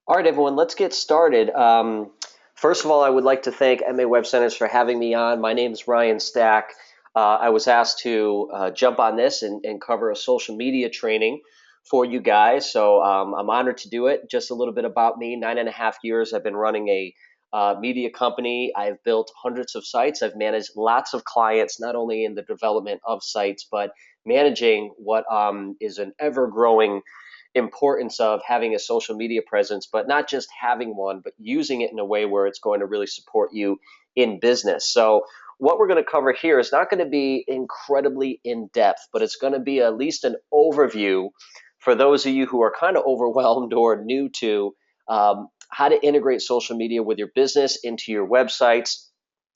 All right, everyone, let's get started. First of all, I would like to thank maWebCenters for having me on. My name is Ryan Stack. I was asked to jump on this and cover a social media training for you guys. So I'm honored to do it. Just a little bit about me. 9.5 years I've been running a media company. I've built hundreds of sites. I've managed lots of clients, not only in the development of sites, but managing what is an ever-growing importance of having a social media presence, but not just having one, but using it in a way where it's going to really support you in business. So what we're going to cover here is not going to be incredibly in depth, but it's going to be at least an overview for those of you who are kind of overwhelmed or new to how to integrate social media with your business into your websites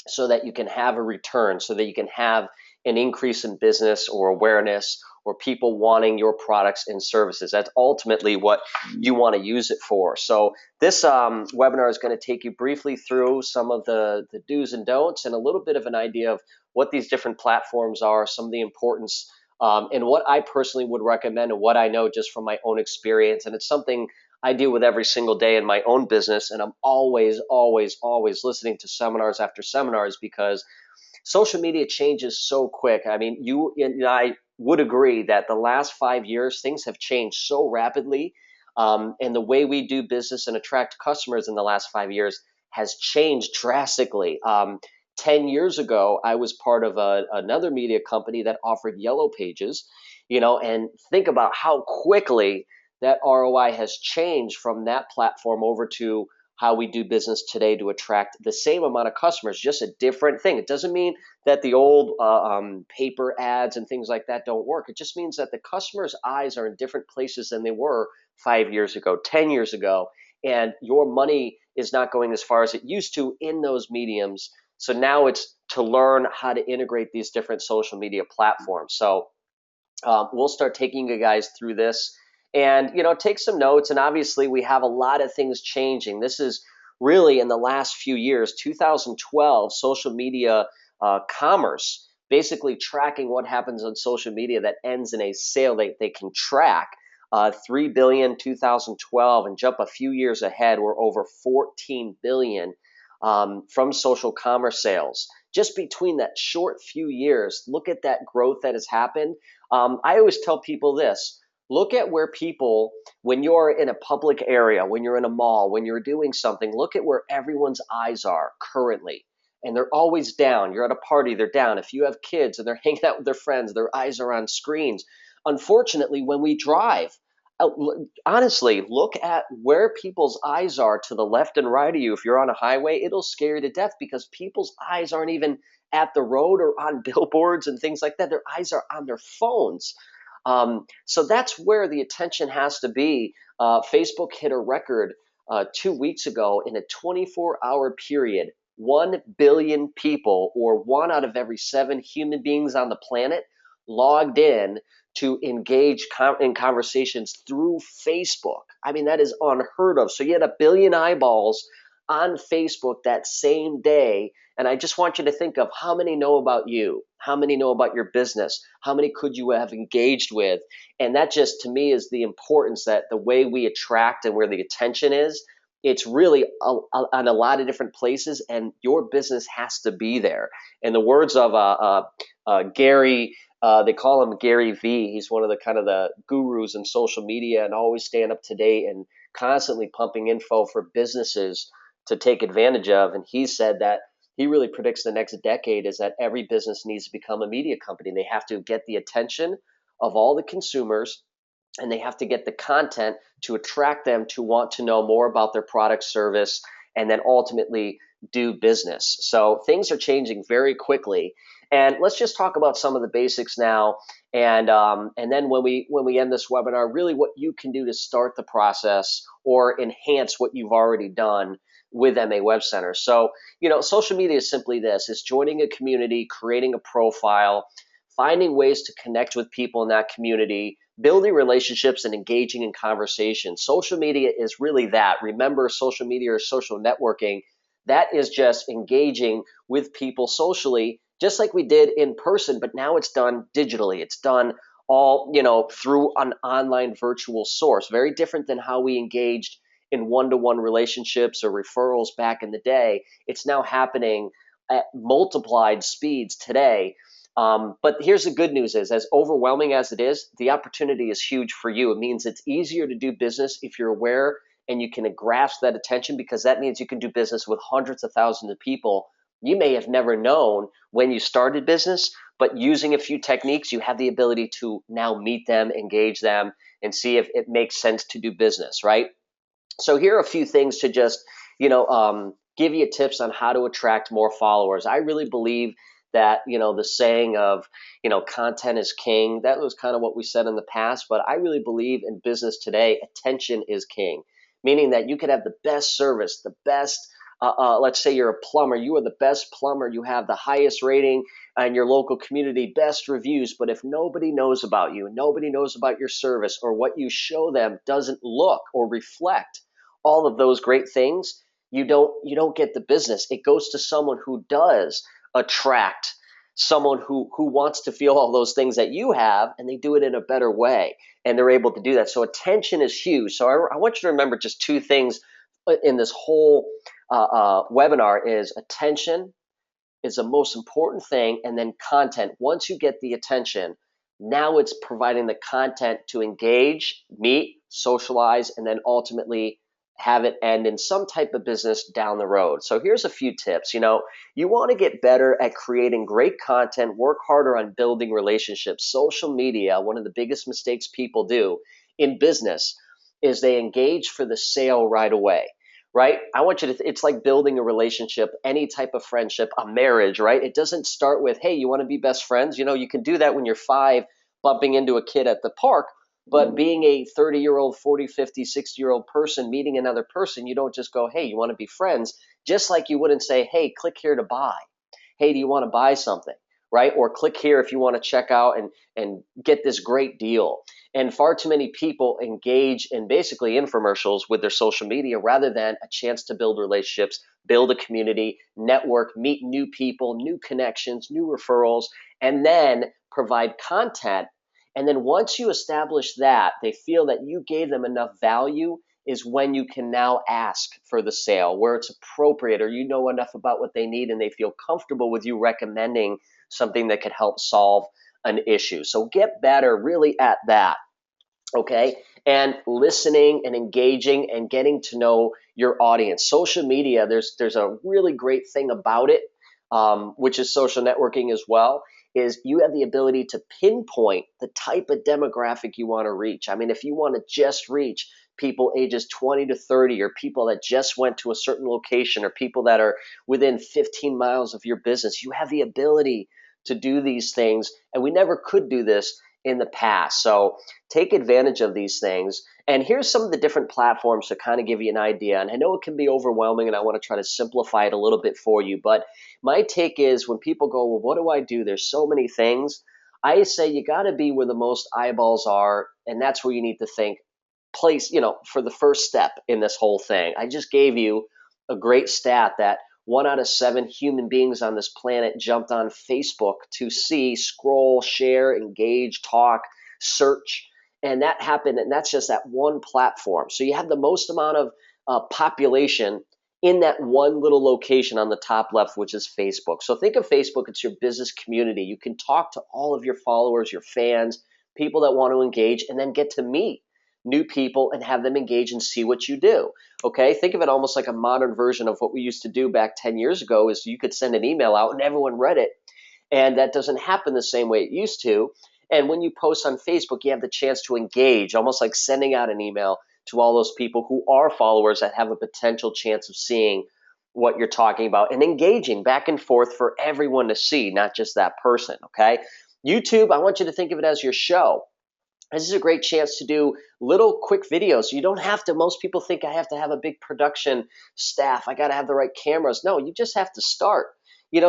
so that you can have a return, so that you can have an increase in business or awareness or people wanting your products and services. That's ultimately what you want to use it for. So this webinar is going to take you briefly through some of the do's and don'ts and a little bit of an idea of what these different platforms are, some of the importance, and what I personally would recommend and what I know just from my own experience. And it's something I deal with every single day in my own business, and I'm always, always, always listening to seminars after seminars because social media changes so quick. I mean, you and I would agree that the last 5 years, things have changed so rapidly, and the way we do business and attract customers in the last 5 years has changed drastically. 10 years ago, I was part of another media company that offered yellow pages, and think about how quickly that ROI has changed from that platform over to how we do business today to attract the same amount of customers, just a different thing. It doesn't mean that the old paper ads and things like that don't work. It just means that the customer's eyes are in different places than they were 5 years ago, 10 years ago, and your money is not going as far as it used to in those mediums. So now it's to learn how to integrate these different social media platforms. So we'll start taking you guys through this and take some notes. And obviously we have a lot of things changing. This is really in the last few years. 2012 social media commerce, basically tracking what happens on social media that ends in a sale. They can track 3 billion 2012 and jump a few years ahead. We're over 14 billion from social commerce sales just between that short few years. Look at that growth that has happened. I always tell people this: look at where people, when you're in a public area, when you're in a mall, when you're doing something, look at where everyone's eyes are currently. And they're always down. You're at a party, they're down. If you have kids and they're hanging out with their friends, their eyes are on screens. Unfortunately, when we drive, uh, honestly, look at where people's eyes are to the left and right of you. If you're on a highway, it'll scare you to death because people's eyes aren't even at the road or on billboards and things like that. Their eyes are on their phones. So that's where the attention has to be. Facebook hit a record 2 weeks ago in a 24-hour period. 1 billion people, or one out of every seven human beings on the planet, logged in to engage in conversations through Facebook. I mean, that is unheard of. So you had a billion eyeballs on Facebook that same day. And I just want you to think of how many know about you, how many know about your business, how many could you have engaged with. And that just, to me, is the importance that the way we attract and where the attention is, it's really on a lot of different places, and your business has to be there. In the words of Gary, they call him Gary V. He's one of the kind of the gurus in social media and always staying up to date and constantly pumping info for businesses to take advantage of. And he said that he really predicts the next decade is that every business needs to become a media company. They have to get the attention of all the consumers, and they have to get the content to attract them to want to know more about their product, service, and then ultimately do business. So things are changing very quickly. And let's just talk about some of the basics now. And then when we end this webinar, really what you can do to start the process or enhance what you've already done with maWebCenters. So, social media is simply this: it's joining a community, creating a profile, finding ways to connect with people in that community, building relationships, and engaging in conversation. Social media is really that. Remember, social media or social networking, that is just engaging with people socially, just like we did in person, but now it's done digitally. It's done all, through an online virtual source. Very different than how we engaged in one-to-one relationships or referrals back in the day. It's now happening at multiplied speeds today. But here's the good news is, as overwhelming as it is, the opportunity is huge for you. It means it's easier to do business if you're aware and you can grasp that attention, because that means you can do business with hundreds of thousands of people you may have never known when you started business, but using a few techniques, you have the ability to now meet them, engage them, and see if it makes sense to do business, right? So here are a few things to just, give you tips on how to attract more followers. I really believe that, the saying of, content is king, that was kind of what we said in the past, but I really believe in business today, attention is king, meaning that you could have the best service, the best, let's say you're a plumber, you are the best plumber, you have the highest rating in your local community, best reviews, but if nobody knows about you, nobody knows about your service, or what you show them doesn't look or reflect all of those great things, you don't get the business. It goes to someone who does attract someone who wants to feel all those things that you have, and they do it in a better way, and they're able to do that. So attention is huge. So I want you to remember just two things in this whole webinar: is attention is the most important thing, and then content. Once you get the attention, now it's providing the content to engage, meet, socialize, and then ultimately have it end in some type of business down the road. So here's a few tips. You want to get better at creating great content, work harder on building relationships. Social media, one of the biggest mistakes people do in business is they engage for the sale right away. Right? I want you to, it's like building a relationship, any type of friendship, a marriage, right? It doesn't start with, hey, you want to be best friends? You can do that when you're 5, bumping into a kid at the park. But being a 30-year-old, 40, 50, 60-year-old person, meeting another person, you don't just go, hey, you want to be friends? Just like you wouldn't say, hey, click here to buy. Hey, do you want to buy something? Right? Or click here if you want to check out and get this great deal. And far too many people engage in basically infomercials with their social media rather than a chance to build relationships, build a community, network, meet new people, new connections, new referrals, and then provide content. And then once you establish that, they feel that you gave them enough value is when you can now ask for the sale where it's appropriate, or you know enough about what they need and they feel comfortable with you recommending something that could help solve an issue. So get better really at that. Okay. And listening and engaging and getting to know your audience. Social media, there's a really great thing about it, which is social networking as well, is you have the ability to pinpoint the type of demographic you want to reach. I mean, if you want to just reach people ages 20 to 30, or people that just went to a certain location, or people that are within 15 miles of your business, you have the ability to do these things. And we never could do this in the past. So take advantage of these things. And here's some of the different platforms to kind of give you an idea. And I know it can be overwhelming, and I want to try to simplify it a little bit for you. But my take is, when people go, well, what do I do? There's so many things. I say you got to be where the most eyeballs are. And that's where you need to think place, for the first step in this whole thing. I just gave you a great stat that 1 out of 7 human beings on this planet jumped on Facebook to see, scroll, share, engage, talk, search. And that happened, and that's just that one platform. So you have the most amount of population in that one little location on the top left, which is Facebook. So think of Facebook, it's your business community. You can talk to all of your followers, your fans, people that want to engage, and then get to meet new people and have them engage and see what you do. Okay, think of it almost like a modern version of what we used to do back 10 years ago. Is you could send an email out and everyone read it. And that doesn't happen the same way it used to. And when you post on Facebook, you have the chance to engage, almost like sending out an email to all those people who are followers that have a potential chance of seeing what you're talking about, and engaging back and forth for everyone to see, not just that person. Okay, YouTube, I want you to think of it as your show. This is a great chance to do little quick videos. You don't have to, most people think I have to have a big production staff. I got to have the right cameras. No, you just have to start.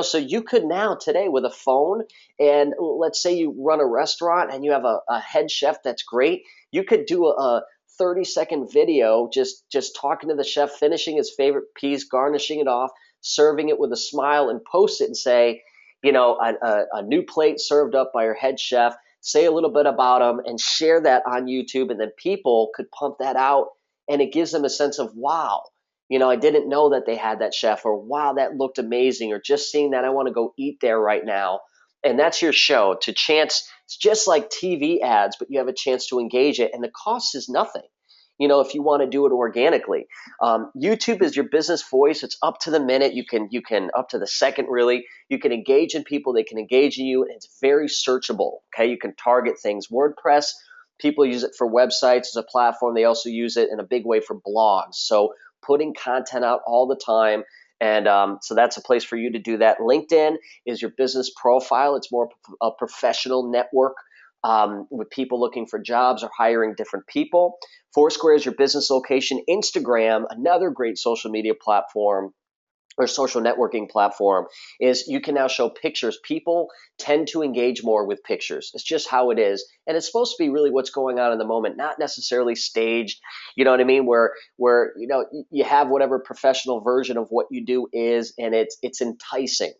So you could now today with a phone, and let's say you run a restaurant and you have a head chef that's great. You could do a 30-second video just talking to the chef, finishing his favorite piece, garnishing it off, serving it with a smile, and post it and say, a new plate served up by our head chef. Say a little bit about them and share that on YouTube, and then people could pump that out and it gives them a sense of, wow, I didn't know that they had that chef, or wow, that looked amazing, or just seeing that, I want to go eat there right now. And that's your show to chance. It's just like TV ads, but you have a chance to engage it, and the cost is nothing. If you want to do it organically, YouTube is your business voice. It's up to the minute. You can up to the second, really. You can engage in people. They can engage in you. And it's very searchable. Okay, you can target things. WordPress, people use it for websites as a platform. They also use it in a big way for blogs. So putting content out all the time. And so that's a place for you to do that. LinkedIn is your business profile. It's more a professional network with people looking for jobs or hiring different people. Foursquare is your business location. Instagram, another great social media platform or social networking platform, is you can now show pictures. People tend to engage more with pictures. It's just how it is. And it's supposed to be really what's going on in the moment, not necessarily staged. You know what I mean? Where you have whatever professional version of what you do is, and it's enticing.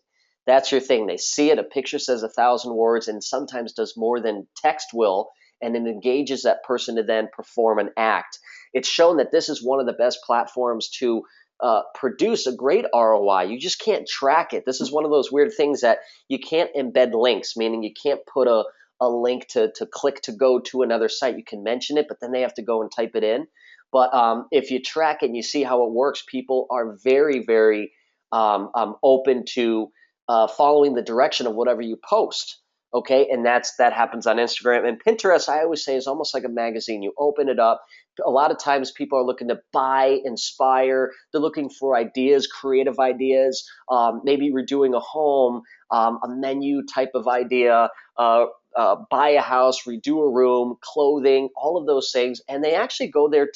That's your thing. They see it. A picture says 1,000 words and sometimes does more than text will, and it engages that person to then perform an act. It's shown that this is one of the best platforms to produce a great ROI. You just can't track it. This is one of those weird things that you can't embed links, meaning you can't put a link to click to go to another site. You can mention it, but then they have to go and type it in. But if you track it and you see how it works, people are very, very open to following the direction of whatever you post. Okay, and that happens on Instagram. And Pinterest, I always say, is almost like a magazine. You open it up. A lot of times people are looking to buy, inspire. They're looking for ideas, creative ideas, maybe redoing a home, a menu type of idea, buy a house, redo a room, clothing, all of those things. And they actually go there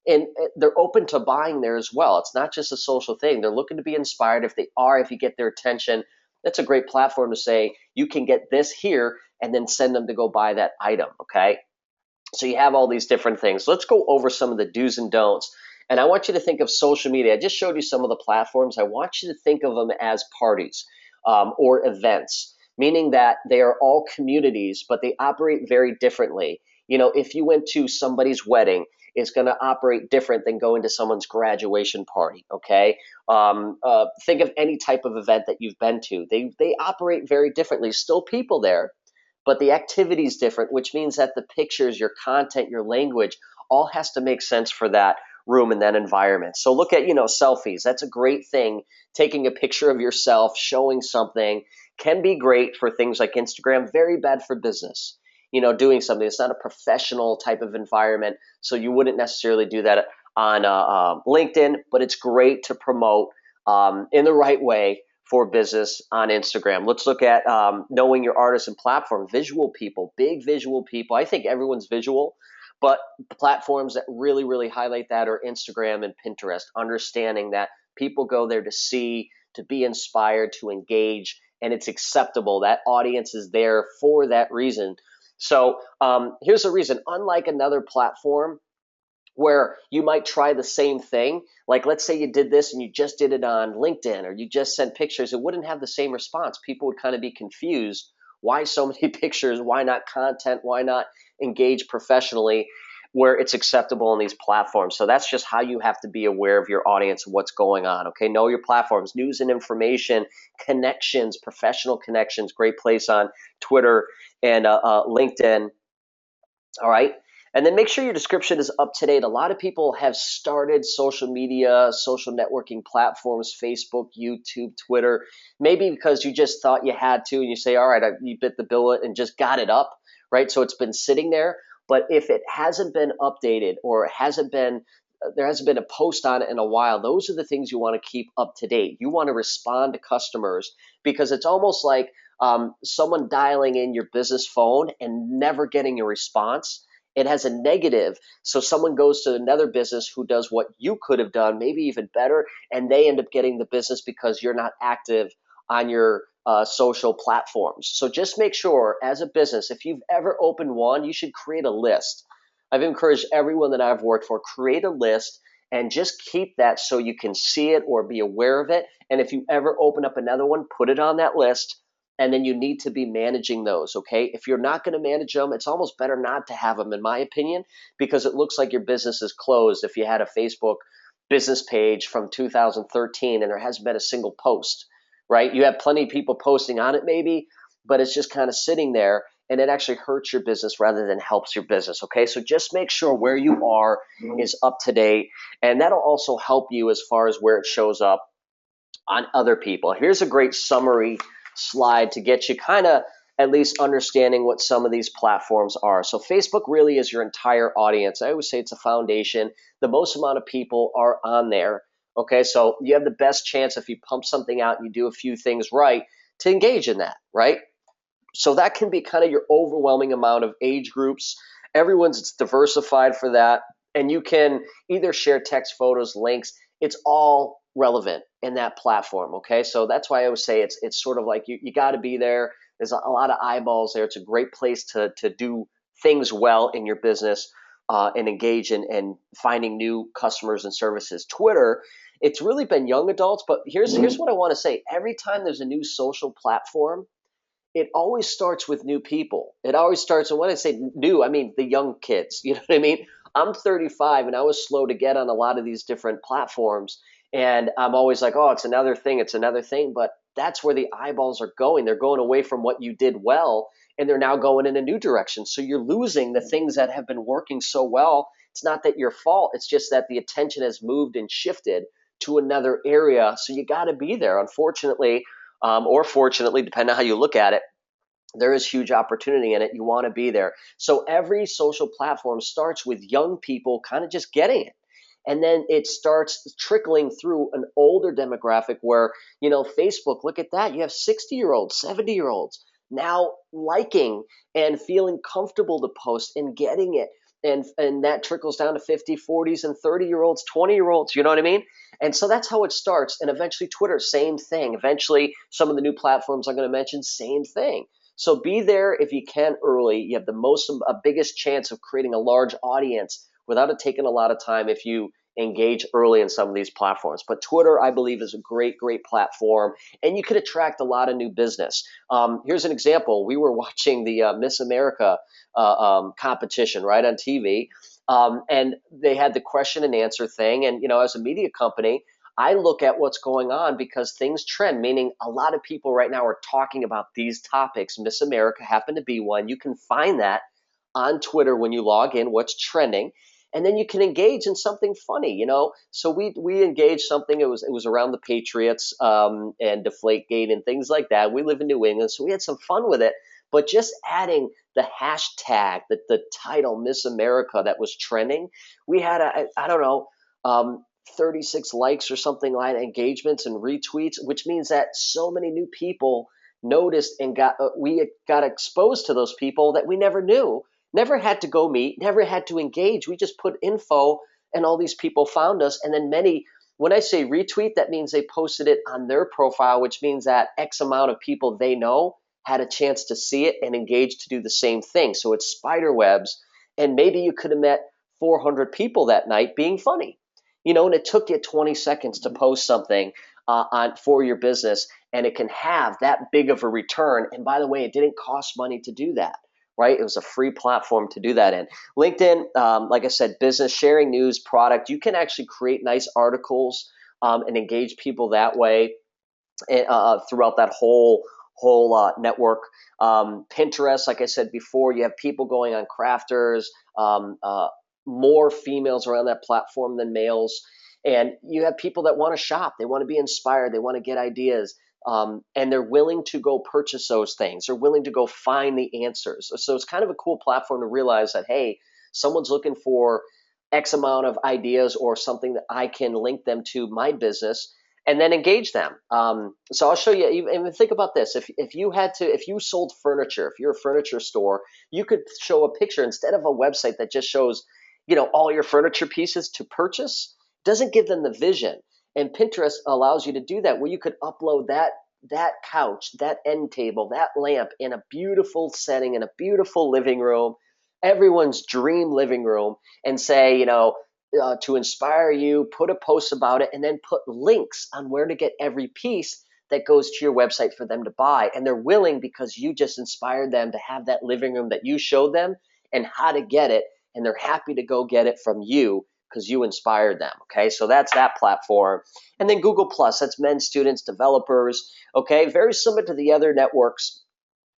and they're open to buying there as well. It's not just a social thing. They're looking to be inspired. If you get their attention, that's a great platform to say, you can get this here, and then send them to go buy that item, okay? So you have all these different things. Let's go over some of the do's and don'ts. And I want you to think of social media. I just showed you some of the platforms. I want you to think of them as parties or events, meaning that they are all communities, but they operate very differently. If you went to somebody's wedding, it's going to operate different than going to someone's graduation party, okay? Think of any type of event that you've been to. They operate very differently. Still people there, but the activity is different, which means that the pictures, your content, your language, all has to make sense for that room and that environment. So look at, selfies. That's a great thing. Taking a picture of yourself, showing something can be great for things like Instagram, very bad for business. Doing something. It's not a professional type of environment, so you wouldn't necessarily do that on LinkedIn, but it's great to promote in the right way for business on Instagram. Let's look at knowing your artist and platform. Visual people, big visual people. I think everyone's visual, but platforms that really, really highlight that are Instagram and Pinterest, understanding that people go there to see, to be inspired, to engage, and it's acceptable. That audience is there for that reason. So here's the reason. Unlike another platform where you might try the same thing, like let's say you did this and you just did it on LinkedIn, or you just sent pictures, it wouldn't have the same response. People would kind of be confused. Why so many pictures? Why not content? Why not engage professionally where it's acceptable on these platforms? So that's just how you have to be aware of your audience and what's going on. Okay, know your platforms, news and information, connections, professional connections, great place on Twitter and LinkedIn. All right. And then make sure your description is up to date. A lot of people have started social media, social networking platforms, Facebook, YouTube, Twitter, maybe because you just thought you had to, and you say, all right, you bit the bullet and just got it up, right? So it's been sitting there. But if it hasn't been updated, or there hasn't been a post on it in a while, those are the things you want to keep up to date. You want to respond to customers, because it's almost like someone dialing in your business phone and never getting a response. It has a negative. So someone goes to another business who does what you could have done, maybe even better, and they end up getting the business because you're not active on your social platforms. So just make sure, as a business, if you've ever opened one, you should create a list. I've encouraged everyone that I've worked for, create a list and just keep that so you can see it or be aware of it. And if you ever open up another one, put it on that list. and then you need to be managing those. Okay, if you're not going to manage them, it's almost better not to have them, in my opinion, because it looks like your business is closed if you had a Facebook business page from 2013 and there hasn't been a single post, right? You have plenty of people posting on it maybe, but it's just kind of sitting there, and it actually hurts your business rather than helps your business. Okay, so just make sure where you are is up to date, and that'll also help you as far as where it shows up on other people. Here's a great summary slide to get you kind of at least understanding what some of these platforms are. So Facebook really is your entire audience. I always say it's a foundation. The most amount of people are on there. Okay, so you have the best chance if you pump something out and you do a few things right to engage in that, right? So that can be kind of your overwhelming amount of age groups. Everyone's diversified for that. And you can either share text, photos, links. It's all relevant in that platform. Okay. So that's why I always say it's sort of like you got to be there. There's a lot of eyeballs there. It's a great place to do things well in your business and engage in and finding new customers and services. Twitter, it's really been young adults, but here's what I want to say. Every time there's a new social platform, it always starts with new people. It always starts, and when I say new, I mean the young kids. You know what I mean? I'm 35 and I was slow to get on a lot of these different platforms. And I'm always like, oh, it's another thing. It's another thing. But that's where the eyeballs are going. They're going away from what you did well, and they're now going in a new direction. So you're losing the things that have been working so well. It's not that your fault. It's just that the attention has moved and shifted to another area. So you got to be there. Unfortunately, or fortunately, depending on how you look at it, there is huge opportunity in it. You want to be there. So every social platform starts with young people kind of just getting it. And then it starts trickling through an older demographic where, Facebook, look at that. You have 60-year-olds, 70-year-olds now liking and feeling comfortable to post and getting it. And that trickles down to 50, 40s, and 30-year-olds, 20-year-olds, you know what I mean? And so that's how it starts. And eventually Twitter, same thing. Eventually some of the new platforms I'm going to mention, same thing. So be there if you can early. You have biggest chance of creating a large audience without it taking a lot of time if you engage early in some of these platforms. But Twitter, I believe, is a great, great platform, and you could attract a lot of new business. Here's an example. We were watching the Miss America competition right on TV, and they had the question and answer thing. And, as a media company, I look at what's going on because things trend, meaning a lot of people right now are talking about these topics. Miss America happened to be one. You can find that on Twitter when you log in, what's trending. And then you can engage in something funny, So we engaged something. It was around the Patriots and Deflategate and things like that. We live in New England, so we had some fun with it. But just adding the hashtag, the title Miss America that was trending, we had I don't know, 36 likes or something like that, engagements and retweets, which means that so many new people noticed and we got exposed to those people that we never knew. Never had to go meet, never had to engage. We just put info and all these people found us. And then when I say retweet, that means they posted it on their profile, which means that X amount of people they know had a chance to see it and engage to do the same thing. So it's spider webs. And maybe you could have met 400 people that night being funny, and it took you 20 seconds to post something for your business, and it can have that big of a return. And by the way, it didn't cost money to do that. Right? It was a free platform to do that in. LinkedIn, like I said, business, sharing news, product. You can actually create nice articles and engage people that way throughout that whole network. Pinterest, like I said before, you have people going on crafters, more females around that platform than males. And you have people that want to shop. They want to be inspired. They want to get ideas. And they're willing to go purchase those things. They're willing to go find the answers. So it's kind of a cool platform to realize that, hey, someone's looking for X amount of ideas or something that I can link them to my business and then engage them. So I'll show you, even think about this. If you sold furniture, if you're a furniture store, you could show a picture instead of a website that just shows, all your furniture pieces to purchase. Doesn't give them the vision. And Pinterest allows you to do that, where you could upload that couch, that end table, that lamp in a beautiful setting, in a beautiful living room, everyone's dream living room, and say, to inspire you, put a post about it, and then put links on where to get every piece. that goes to your website for them to buy. And they're willing because you just inspired them to have that living room that you showed them and how to get it. And they're happy to go get it from you because you inspired them. Okay, so that's that platform. And then Google Plus, that's men, students, developers. Okay, very similar to the other networks.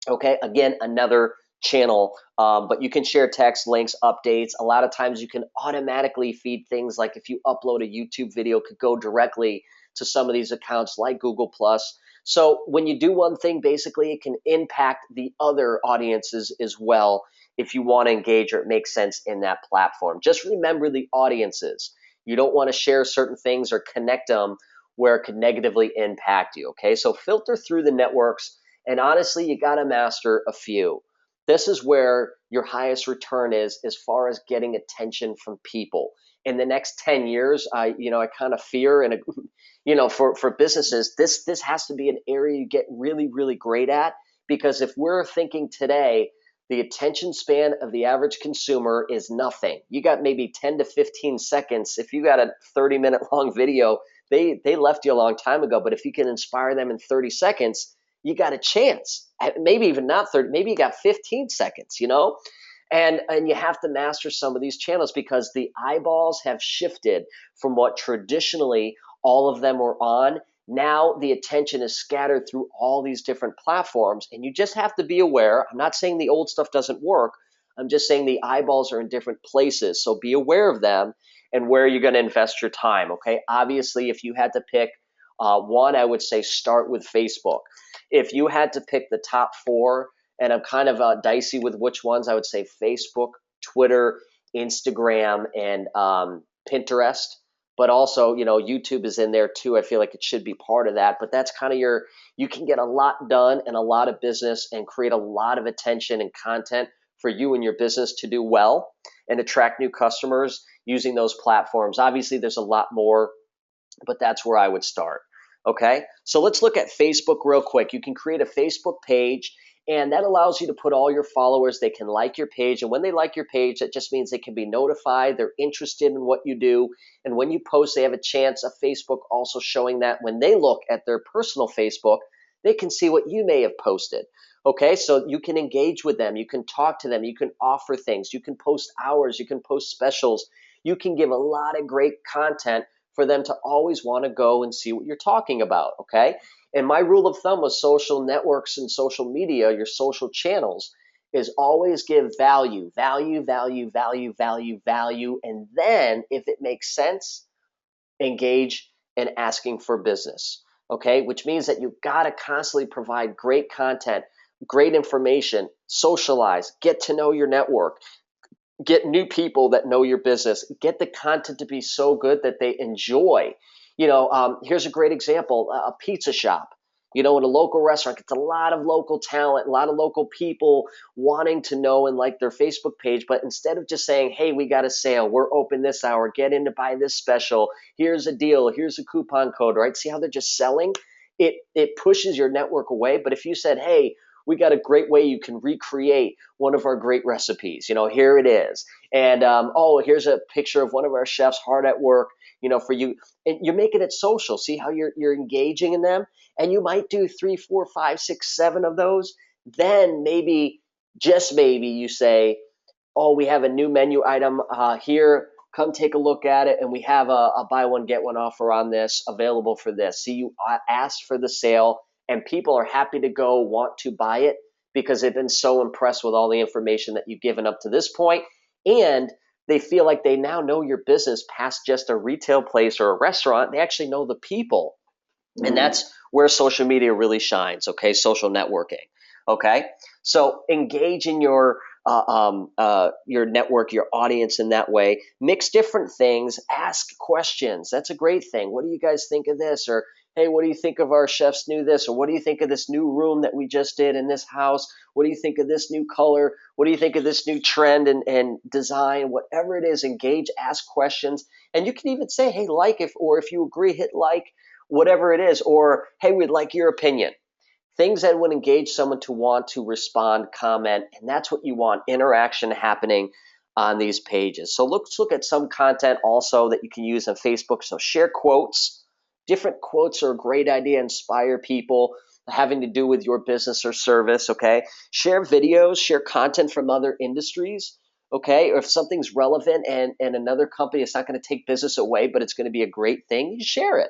Okay, again, another channel, but you can share text, links, updates. A lot of times you can automatically feed things like if you upload a YouTube video, it could go directly to some of these accounts like Google Plus. So when you do one thing, basically it can impact the other audiences as well if you want to engage or it makes sense in that platform. Just remember the audiences. You don't want to share certain things or connect them where it could negatively impact you. Okay, so filter through the networks. And honestly, you got to master a few. This is where your highest return is as far as getting attention from people. In the next 10 years, I kind of fear and, for businesses, this has to be an area you get really, really great at, because if we're thinking today, the attention span of the average consumer is nothing. You got maybe 10 to 15 seconds. If you got a 30-minute long video, they left you a long time ago. But if you can inspire them in 30 seconds, you got a chance. Maybe even not 30, maybe you got 15 seconds, And you have to master some of these channels because the eyeballs have shifted from what traditionally all of them were on. Now the attention is scattered through all these different platforms, and you just have to be aware. I'm not saying the old stuff doesn't work. I'm just saying the eyeballs are in different places. So be aware of them and where you're going to invest your time. Okay. Obviously, if you had to pick one, I would say start with Facebook. If you had to pick the top four, and I'm kind of dicey with which ones, I would say Facebook, Twitter, Instagram, and Pinterest. But also, YouTube is in there too. I feel like it should be part of that. But that's kind of you can get a lot done and a lot of business and create a lot of attention and content for you and your business to do well and attract new customers using those platforms. Obviously, there's a lot more, but that's where I would start. Okay, so let's look at Facebook real quick. You can create a Facebook page, and that allows you to put all your followers. They can like your page, and when they like your page, that just means they can be notified. They're interested in what you do, and when you post, they have a chance of Facebook also showing that when they look at their personal Facebook, they can see what you may have posted. Okay, so you can engage with them. You can talk to them. You can offer things. You can post hours. You can post specials. You can give a lot of great content for them to always want to go and see what you're talking about, okay? And my rule of thumb with social networks and social media, your social channels, is always give value, value, value, value, value, value, and then if it makes sense, engage in asking for business, okay? Which means that you've got to constantly provide great content, great information, socialize, get to know your network, get new people that know your business, get the content to be so good that they enjoy. Here's a great example, a pizza shop. In a local restaurant, it's a lot of local talent, a lot of local people wanting to know and like their Facebook page. But instead of just saying, hey, we got a sale, we're open this hour, get in to buy this special, here's a deal, here's a coupon code, right? See how they're just selling? It pushes your network away. But if you said, hey, we got a great way you can recreate one of our great recipes. Here it is. And, here's a picture of one of our chefs hard at work, for you. And you're making it social. See how you're engaging in them? And you might do 3, 4, 5, 6, 7 of those. Then maybe, just maybe, you say, oh, we have a new menu item here. Come take a look at it. And we have a buy one, get one offer on this available for this. See, you asked for the sale, and people are happy to go want to buy it because they've been so impressed with all the information that you've given up to this point. And they feel like they now know your business past just a retail place or a restaurant. They actually know the people. And that's where social media really shines, okay? Social networking, okay? So engage in your network, your audience in that way. Mix different things. Ask questions. That's a great thing. What do you guys think of this? Or, hey, what do you think of our chef's new this? Or what do you think of this new room that we just did in this house? What do you think of this new color? What do you think of this new trend and design? Whatever it is, engage, ask questions. And you can even say, hey, like, if you agree, hit like, whatever it is. Or, hey, we'd like your opinion. Things that would engage someone to want to respond, comment, and that's what you want, interaction happening on these pages. So let's look at some content also that you can use on Facebook. So share quotes, Different quotes are a great idea, inspire people having to do with your business or service, okay? Share videos, share content from other industries, okay? Or if something's relevant and another company, it's not going to take business away, but it's going to be a great thing, you share it.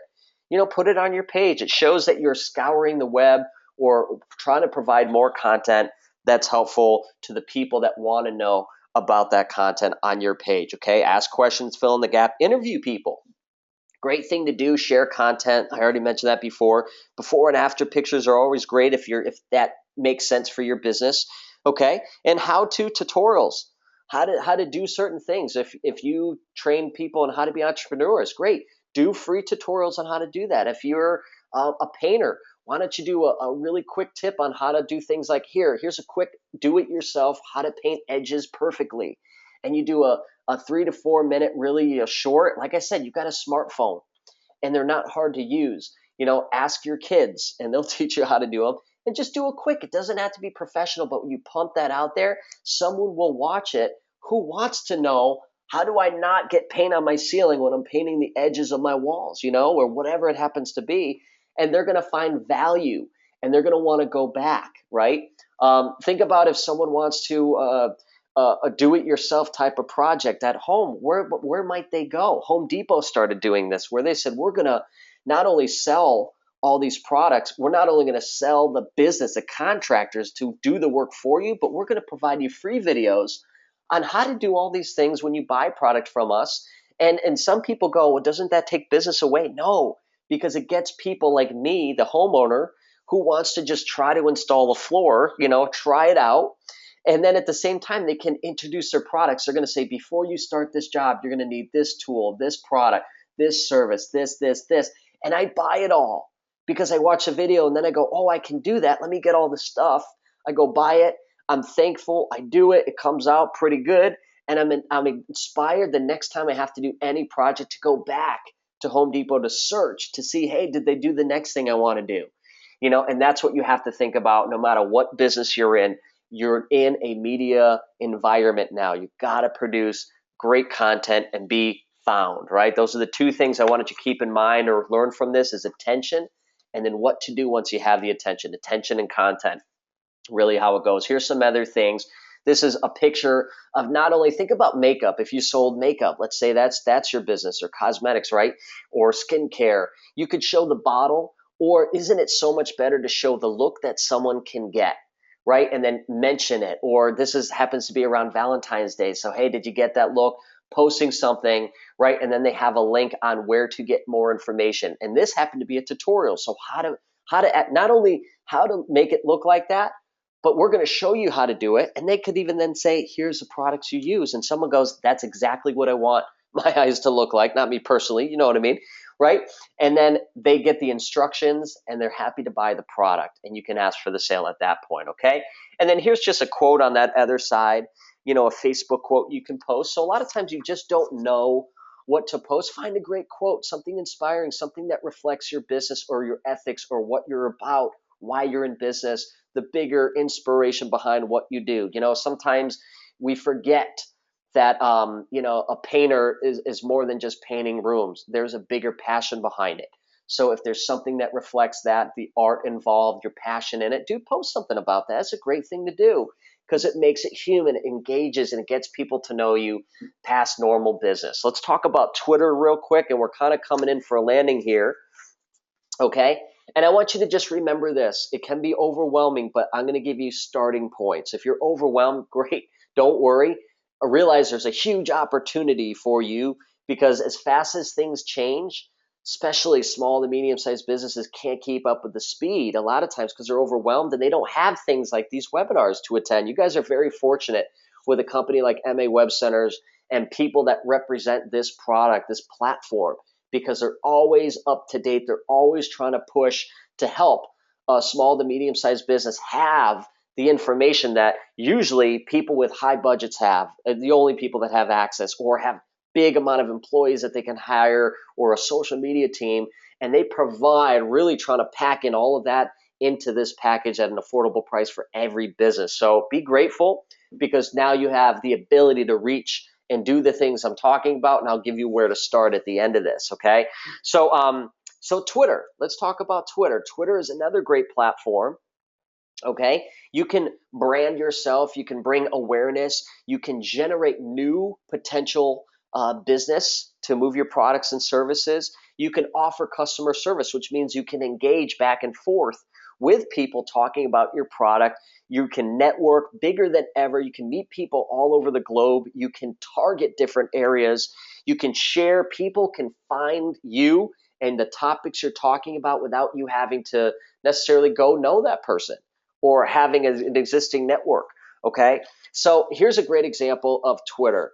Put it on your page. It shows that you're scouring the web or trying to provide more content that's helpful to the people that want to know about that content on your page, okay? Ask questions, fill in the gap, interview people. Great thing to do, share content. I already mentioned that before. Before and after pictures are always great if that makes sense for your business. Okay? And how-to tutorials. How to do certain things. If you train people on how to be entrepreneurs, great. Do free tutorials on how to do that. If you're a painter, why don't you do a really quick tip on how to do things like here's a quick do-it-yourself, how to paint edges perfectly. And you do a 3 to 4 minute, really short. Like I said, you've got a smartphone and they're not hard to use. Ask your kids and they'll teach you how to do them. And just do it quick. It doesn't have to be professional, but when you pump that out there, someone will watch it who wants to know, how do I not get paint on my ceiling when I'm painting the edges of my walls, or whatever it happens to be. And they're going to find value and they're going to want to go back, right? Think about if someone wants to a do-it-yourself type of project at home, where might they go? Home Depot started doing this, where they said, we're going to not only sell all these products, we're not only going to sell the business, the contractors to do the work for you, but we're going to provide you free videos on how to do all these things when you buy product from us. And some people go, well, doesn't that take business away? No, because it gets people like me, the homeowner, who wants to just try to install a floor, try it out. And then at the same time, they can introduce their products. They're going to say, before you start this job, you're going to need this tool, this product, this service, this. And I buy it all because I watch a video and then I go, oh, I can do that. Let me get all the stuff. I go buy it. I'm thankful. I do it. It comes out pretty good. And I'm inspired the next time I have to do any project to go back to Home Depot to search to see, hey, did they do the next thing I want to do? And that's what you have to think about no matter what business you're in. You're in a media environment now. You've got to produce great content and be found, right? Those are the two things I wanted you to keep in mind or learn from this is attention and then what to do once you have the attention and content, really how it goes. Here's some other things. This is a picture of not only, think about makeup. If you sold makeup, let's say that's your business, or cosmetics, right? Or skincare. You could show the bottle, or isn't it so much better to show the look that someone can get? Right? And then mention it. Or happens to be around Valentine's Day. So, hey, did you get that look? Posting something, right? And then they have a link on where to get more information. And this happened to be a tutorial. So how to not only how to make it look like that, but we're going to show you how to do it. And they could even then say, here's the products you use. And someone goes, that's exactly what I want my eyes to look like. Not me personally, you know what I mean? Right? And then they get the instructions and they're happy to buy the product and you can ask for the sale at that point, okay? And then here's just a quote on that other side, a Facebook quote you can post. So a lot of times you just don't know what to post. Find a great quote, something inspiring, something that reflects your business or your ethics or what you're about, why you're in business, the bigger inspiration behind what you do. Sometimes we forget that a painter is more than just painting rooms. There's a bigger passion behind it. So if there's something that reflects that, the art involved, your passion in it, do post something about that. That's a great thing to do because it makes it human, it engages, and it gets people to know you past normal business. Let's talk about Twitter real quick, and we're kind of coming in for a landing here, okay? And I want you to just remember this. It can be overwhelming, but I'm going to give you starting points. If you're overwhelmed, great. Don't worry. I realize there's a huge opportunity for you because as fast as things change, especially small to medium-sized businesses can't keep up with the speed a lot of times because they're overwhelmed and they don't have things like these webinars to attend. You guys are very fortunate with a company like maWebCenters and people that represent this product, this platform, because they're always up to date. They're always trying to push to help a small to medium-sized business have the information that usually people with high budgets have, the only people that have access or have big amount of employees that they can hire or a social media team. And they provide, really trying to pack in all of that into this package at an affordable price for every business. So be grateful because now you have the ability to reach and do the things I'm talking about, and I'll give you where to start at the end of this, okay? So So Twitter, let's talk about Twitter. Twitter is another great platform. Okay, you can brand yourself, you can bring awareness, you can generate new potential business to move your products and services. You can offer customer service, which means you can engage back and forth with people talking about your product. You can network bigger than ever. You can meet people all over the globe. You can target different areas. You can share. People can find you and the topics you're talking about without you having to necessarily go know that person or having an existing network. Okay, so here's a great example of Twitter.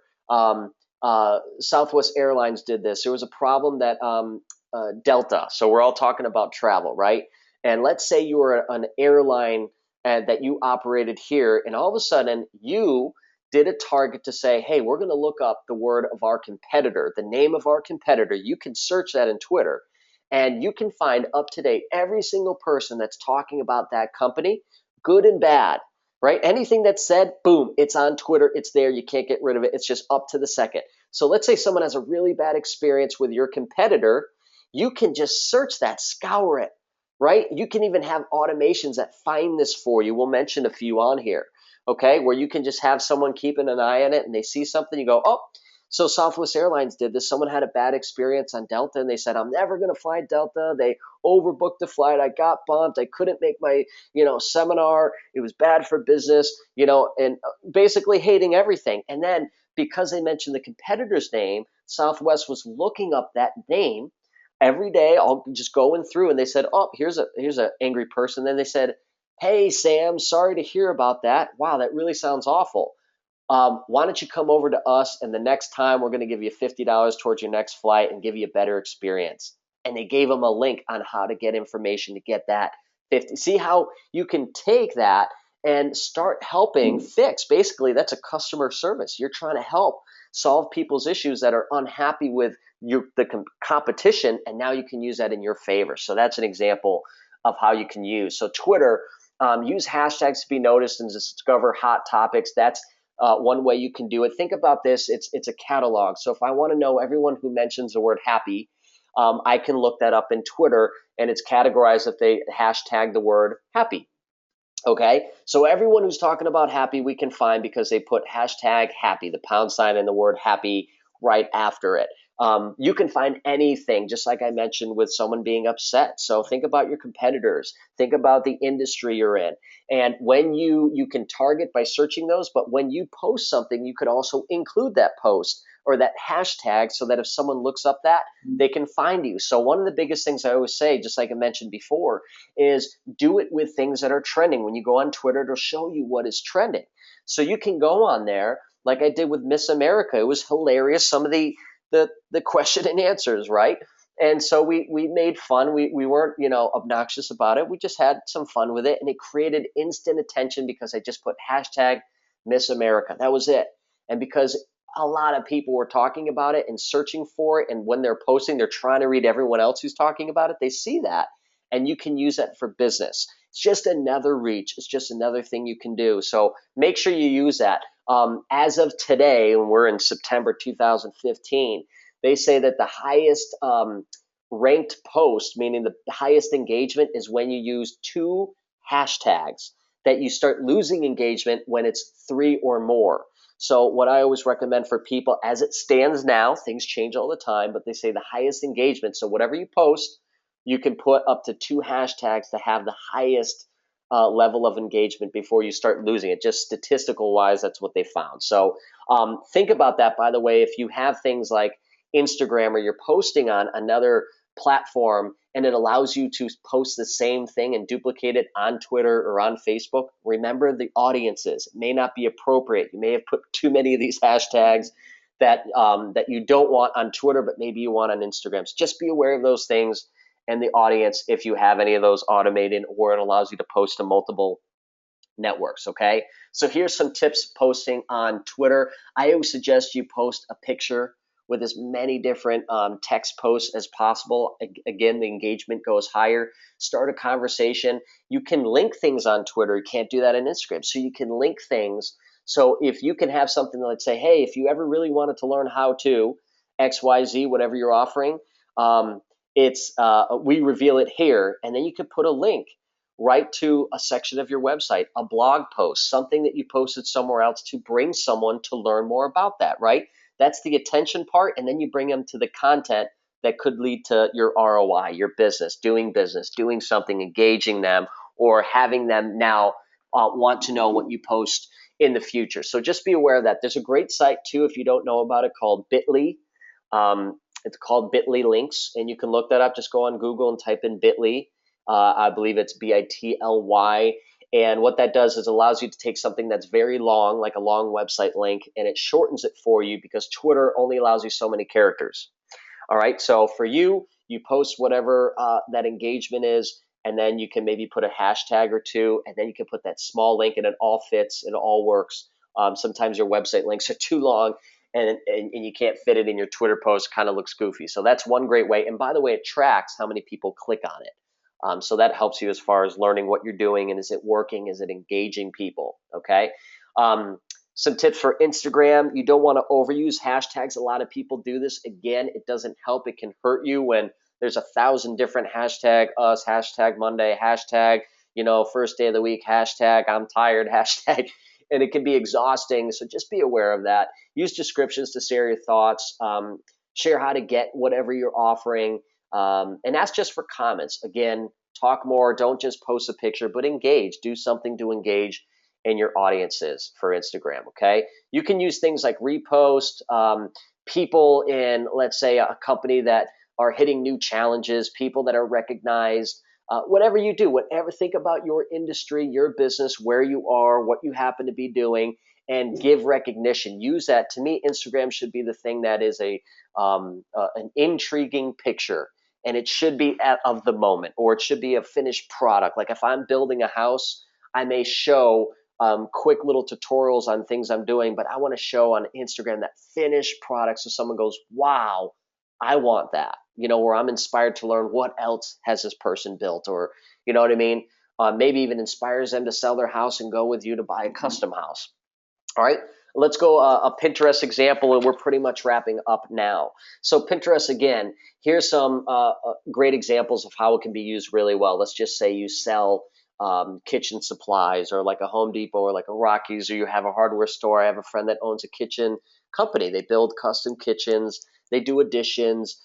Southwest Airlines did this. There was a problem that Delta. So we're all talking about travel, right? And let's say you were an airline that you operated here, and all of a sudden you did a target to say, hey, we're going to look up the word of our competitor, the name of our competitor. You can search that in Twitter, and you can find up to date every single person that's talking about that company, good and bad, right? Anything that's said, boom, it's on Twitter. It's there. You can't get rid of it. It's just up to the second. So let's say someone has a really bad experience with your competitor. You can just search that, scour it, right? You can even have automations that find this for you. We'll mention a few on here, okay, where you can just have someone keeping an eye on it and they see something, you go, oh, so Southwest Airlines did this. Someone had a bad experience on Delta and they said, I'm never going to fly Delta. They overbooked the flight. I got bumped. I couldn't make my, seminar. It was bad for business, and basically hating everything. And then because they mentioned the competitor's name, Southwest was looking up that name every day, all just going through, and they said, oh, here's a angry person. Then they said, hey, Sam, sorry to hear about that. Wow, that really sounds awful. Why don't you come over to us, and the next time we're going to give you $50 towards your next flight and give you a better experience. And they gave them a link on how to get information to get that 50. See how you can take that and start helping fix. Basically, that's a customer service. You're trying to help solve people's issues that are unhappy with the competition, and now you can use that in your favor. So that's an example of how you can use. So Twitter, use hashtags to be noticed and discover hot topics. That's one way you can do it. Think about this. It's a catalog. So if I want to know everyone who mentions the word happy, I can look that up in Twitter, and it's categorized if they hashtag the word happy. Okay, so everyone who's talking about happy we can find because they put hashtag happy, the pound sign and the word happy right after it. You can find anything, just like I mentioned with someone being upset. So think about your competitors, think about the industry you're in. And when you can target by searching those, but when you post something, you could also include that post or that hashtag so that if someone looks up that, they can find you. So one of the biggest things I always say, just like I mentioned before, is do it with things that are trending. When you go on Twitter, it'll show you what is trending. So you can go on there like I did with Miss America. It was hilarious. Some of the question and answers, right? And so we made fun. We weren't, obnoxious about it. We just had some fun with it, and it created instant attention because I just put hashtag Miss America. That was it. And because a lot of people were talking about it and searching for it, and when they're posting, they're trying to read everyone else who's talking about it. They see that, and you can use that for business. It's just another reach. It's just another thing you can do. So make sure you use that. As of today, when we're in September 2015, they say that the highest ranked post, meaning the highest engagement, is when you use 2 hashtags, that you start losing engagement when it's 3 or more. So what I always recommend for people, as it stands now, things change all the time, but they say the highest engagement. So whatever you post, you can put up to 2 hashtags to have the highest level of engagement before you start losing it. Just statistical wise, that's what they found. So think about that, by the way. If you have things like Instagram or you're posting on another platform and it allows you to post the same thing and duplicate it on Twitter or on Facebook, remember the audiences. It may not be appropriate. You may have put too many of these hashtags that you don't want on Twitter, but maybe you want on Instagram. So just be aware of those things and the audience if you have any of those automated, or it allows you to post to multiple networks, okay? So here's some tips posting on Twitter. I always suggest you post a picture with as many different text posts as possible. Again, the engagement goes higher. Start a conversation. You can link things on Twitter. You can't do that on Instagram. So you can link things. So if you can have something like, say, hey, if you ever really wanted to learn how to XYZ, whatever you're offering, it's we reveal it here, and then you can put a link right to a section of your website, a blog post, something that you posted somewhere else to bring someone to learn more about that, right? That's the attention part, and then you bring them to the content that could lead to your ROI, your business, doing something, engaging them, or having them now want to know what you post in the future. So just be aware of that. There's a great site too, if you don't know about it, called Bitly. It's called Bitly Links, and you can look that up. Just go on Google and type in Bitly. I believe it's Bitly. And what that does is allows you to take something that's very long, like a long website link, and it shortens it for you because Twitter only allows you so many characters. All right. So for you, you post whatever that engagement is, and then you can maybe put a hashtag or two, and then you can put that small link, and it all fits, it all works. Sometimes your website links are too long, and you can't fit it in your Twitter post. Kind of looks goofy. So that's one great way. And by the way, it tracks how many people click on it. So that helps you as far as learning what you're doing and is it working? Is it engaging people? Okay. Um, some tips for Instagram. You don't want to overuse hashtags. A lot of people do this. Again, it doesn't help. It can hurt you when there's 1,000 different hashtag us, hashtag Monday, hashtag, first day of the week, hashtag I'm tired, hashtag, and it can be exhausting. So just be aware of that. Use descriptions to share your thoughts. Share how to get whatever you're offering. And that's just for comments. Again, talk more. Don't just post a picture, but engage. Do something to engage in your audiences for Instagram. Okay. You can use things like repost, people in, let's say, a company that are hitting new challenges, people that are recognized. Whatever you do, whatever, think about your industry, your business, where you are, what you happen to be doing, and give recognition. Use that. To me, Instagram should be the thing that is an intriguing picture, and it should be of the moment, or it should be a finished product. Like if I'm building a house, I may show quick little tutorials on things I'm doing, but I want to show on Instagram that finished product so someone goes, wow, I want that, where I'm inspired to learn what else has this person built, or, you know what I mean? Maybe even inspires them to sell their house and go with you to buy a custom house. All right, let's go a Pinterest example, and we're pretty much wrapping up now. So Pinterest, again, here's some great examples of how it can be used really well. Let's just say you sell kitchen supplies, or like a Home Depot, or like a Rockies, or you have a hardware store. I have a friend that owns a kitchen company. They build custom kitchens. They do additions,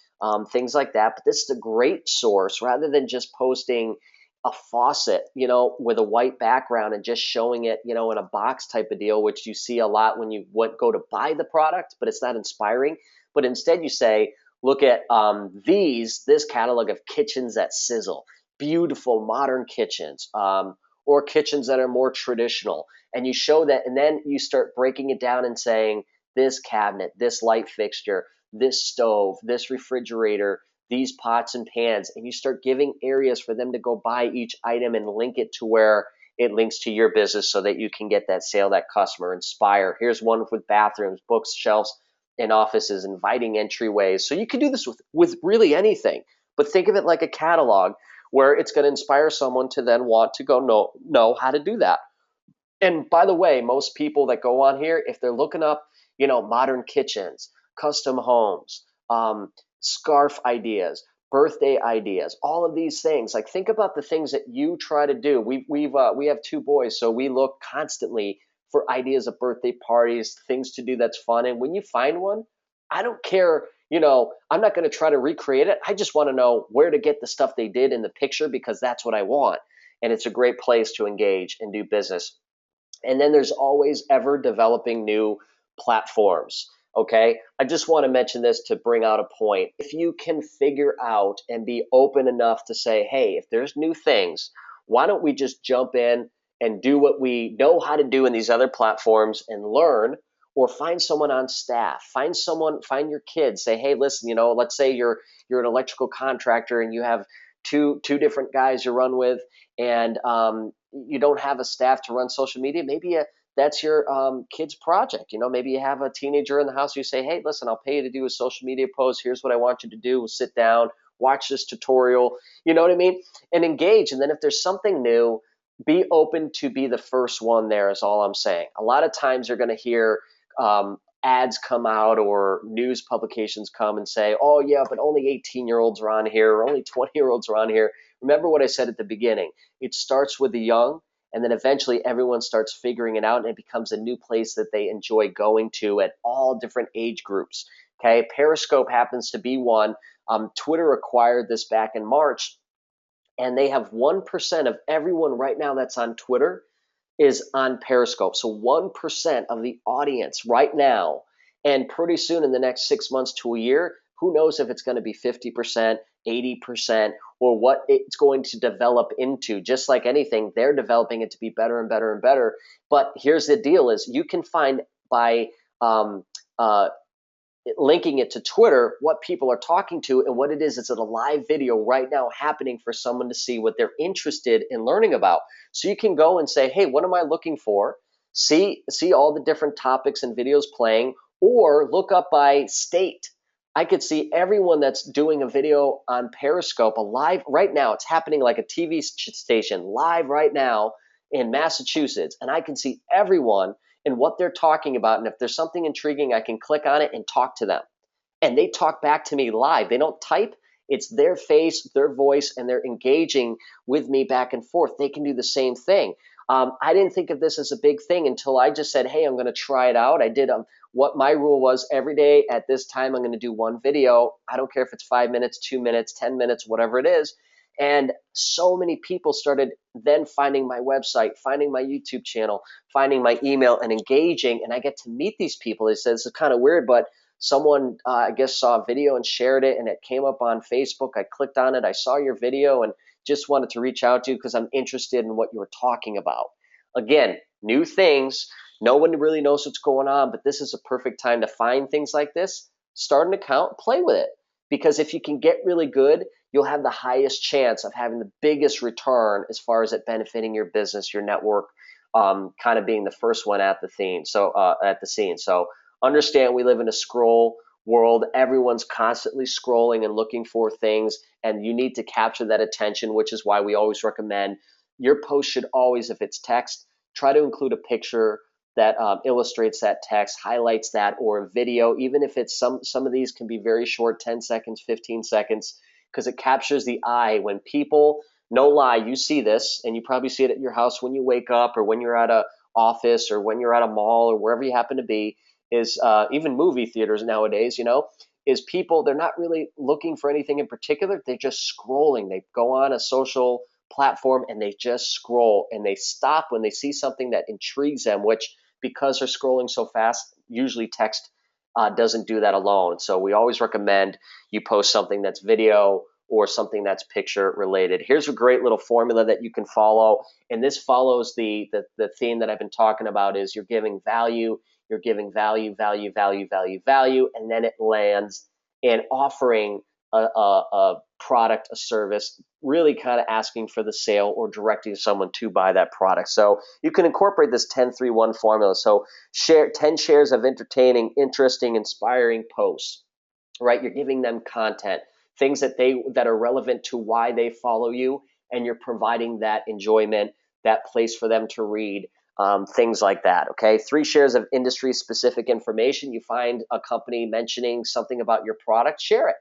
things like that. But this is a great source rather than just posting a faucet, with a white background and just showing it, in a box type of deal, which you see a lot when you go to buy the product, but it's not inspiring. But instead you say, look at this catalog of kitchens that sizzle, beautiful modern kitchens, or kitchens that are more traditional. And you show that, and then you start breaking it down and saying, this cabinet, this light fixture, this stove, this refrigerator, these pots and pans, and you start giving areas for them to go buy each item and link it to where it links to your business so that you can get that sale, that customer. Inspire. Here's one with bathrooms, books, shelves, and offices, inviting entryways. So you can do this with really anything, but think of it like a catalog where it's going to inspire someone to then want to go know how to do that. And by the way, most people that go on here, if they're looking up, modern kitchens, custom homes, scarf ideas, birthday ideas, all of these things, like think about the things that you try to do. We have two boys, so we look constantly for ideas of birthday parties, things to do that's fun. And when you find one, I don't care, I'm not going to try to recreate it. I just want to know where to get the stuff they did in the picture because that's what I want. And it's a great place to engage and do business. And then there's always ever developing new platforms. Okay. I just want to mention this to bring out a point. If you can figure out and be open enough to say, hey, if there's new things, why don't we just jump in and do what we know how to do in these other platforms and learn, or find someone on staff, find your kids, say, hey, listen, let's say you're an electrical contractor and you have two different guys you run with, and you don't have a staff to run social media. Maybe that's your kid's project. Maybe you have a teenager in the house. You say, hey, listen, I'll pay you to do a social media post. Here's what I want you to do. We'll sit down, watch this tutorial. You know what I mean? And engage. And then if there's something new, be open to be the first one there is all I'm saying. A lot of times you're going to hear ads come out or news publications come and say, oh yeah, but only 18-year-olds are on here, or only 20-year-olds are on here. Remember what I said at the beginning. It starts with the young, and then eventually everyone starts figuring it out, and it becomes a new place that they enjoy going to at all different age groups. Okay, Periscope happens to be one. Twitter acquired this back in March, and they have 1% of everyone right now that's on Twitter is on Periscope. So 1% of the audience right now, and pretty soon in the next 6 months to a year, who knows if it's going to be 50%, 80%, or what it's going to develop into. Just like anything, they're developing it to be better and better and better. But here's the deal is you can find by uh, linking it to Twitter, what people are talking to, and what it is a live video right now happening for someone to see what they're interested in learning about. So you can go and say, hey, what am I looking for? See all the different topics and videos playing, or look up by state. I could see everyone that's doing a video on Periscope, a live right now. It's happening like a TV station live right now in Massachusetts, and I can see everyone and what they're talking about. And if there's something intriguing, I can click on it and talk to them. And they talk back to me live. They don't type. It's their face, their voice, and they're engaging with me back and forth. They can do the same thing. I didn't think of this as a big thing until I just said, hey, I'm going to try it out. I did what my rule was every day at this time, I'm going to do one video. I don't care if it's 5 minutes, 2 minutes, 10 minutes, whatever it is. And so many people started then finding my website, finding my YouTube channel, finding my email and engaging. And I get to meet these people. They said, this is kind of weird, but someone, I guess, saw a video and shared it, and it came up on Facebook. I clicked on it. I saw your video and just wanted to reach out to you because I'm interested in what you were talking about. Again, new things. No one really knows what's going on, but this is a perfect time to find things like this. Start an account, play with it. Because if you can get really good, you'll have the highest chance of having the biggest return as far as it benefiting your business, your network, kind of being the first one at the scene. So understand we live in a scroll world. Everyone's constantly scrolling and looking for things, and you need to capture that attention, which is why we always recommend your post should always, if it's text, try to include a picture that illustrates that text, highlights that, or a video, even if it's some of these can be very short, 10 seconds, 15 seconds, because it captures the eye. When people, no lie, you see this, and you probably see it at your house when you wake up or when you're at a office or when you're at a mall or wherever you happen to be, is even movie theaters nowadays, is people, they're not really looking for anything in particular. They're just scrolling. They go on a social platform and they just scroll, and they stop when they see something that intrigues them, which because they're scrolling so fast, usually text doesn't do that alone. So we always recommend you post something that's video or something that's picture related. Here's a great little formula that you can follow, and this follows the theme that I've been talking about. Is you're giving value, and then it lands in offering a product, a service, really kind of asking for the sale or directing someone to buy that product. So you can incorporate this 10-3-1 formula. So share 10 shares of entertaining, interesting, inspiring posts, right? You're giving them content, things that are relevant to why they follow you, and you're providing that enjoyment, that place for them to read, things like that. Okay, 3 shares of industry specific information. You find a company mentioning something about your product, share it.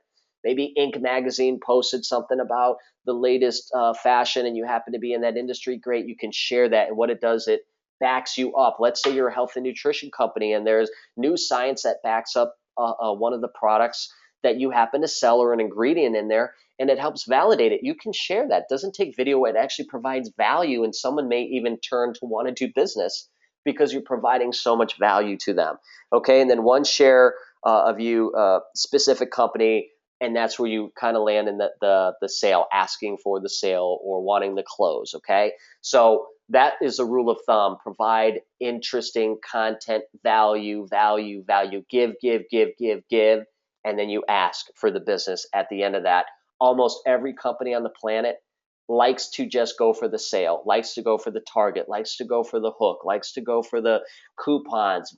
Maybe Inc. magazine posted something about the latest fashion, and you happen to be in that industry. Great, you can share that. And what it does, it backs you up. Let's say you're a health and nutrition company, and there's new science that backs up one of the products that you happen to sell or an ingredient in there, and it helps validate it. You can share that. It doesn't take video. It actually provides value, and someone may even turn to want to do business because you're providing so much value to them. Okay, and then 1 share of you specific company, and that's where you kind of land in the sale, asking for the sale or wanting the close. Okay, so that is a rule of thumb. Provide interesting content, value, give, and then you ask for the business at the end of that. Almost every company on the planet likes to just go for the sale, likes to go for the target, likes to go for the hook, likes to go for the coupons.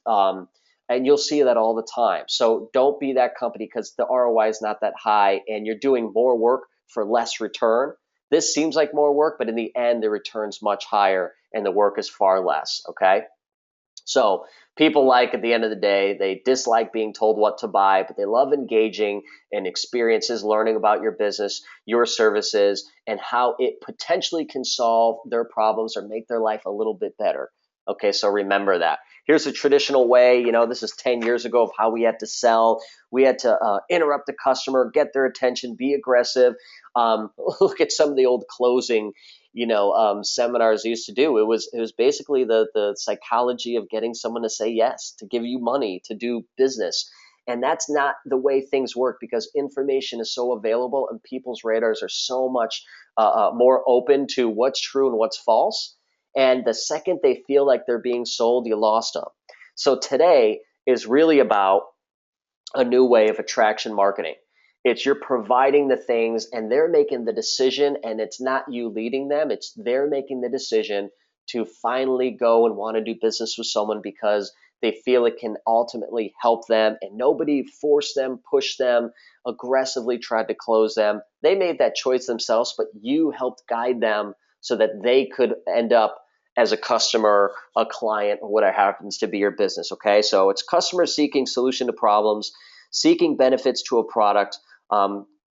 And you'll see that all the time. So don't be that company, because the ROI is not that high and you're doing more work for less return. This seems like more work, but in the end, the return's much higher and the work is far less. Okay. So People like, at the end of the day, they dislike being told what to buy, but they love engaging in experiences, learning about your business, your services, and how it potentially can solve their problems or make their life a little bit better. Okay, so remember that. Here's a traditional way, this is 10 years ago, of how we had to sell. We had to interrupt the customer, get their attention, be aggressive. Look at some of the old closing, seminars I used to do. It was basically the psychology of getting someone to say yes, to give you money, to do business. And that's not the way things work, because information is so available and people's radars are so much more open to what's true and what's false. And the second they feel like they're being sold, you lost them. So today is really about a new way of attraction marketing. It's you're providing the things and they're making the decision, and it's not you leading them. It's they're making the decision to finally go and want to do business with someone because they feel it can ultimately help them, and nobody forced them, pushed them, aggressively tried to close them. They made that choice themselves, but you helped guide them so that they could end up as a customer, a client, or whatever happens to be your business. Okay, so it's customer seeking solution to problems, seeking benefits to a product.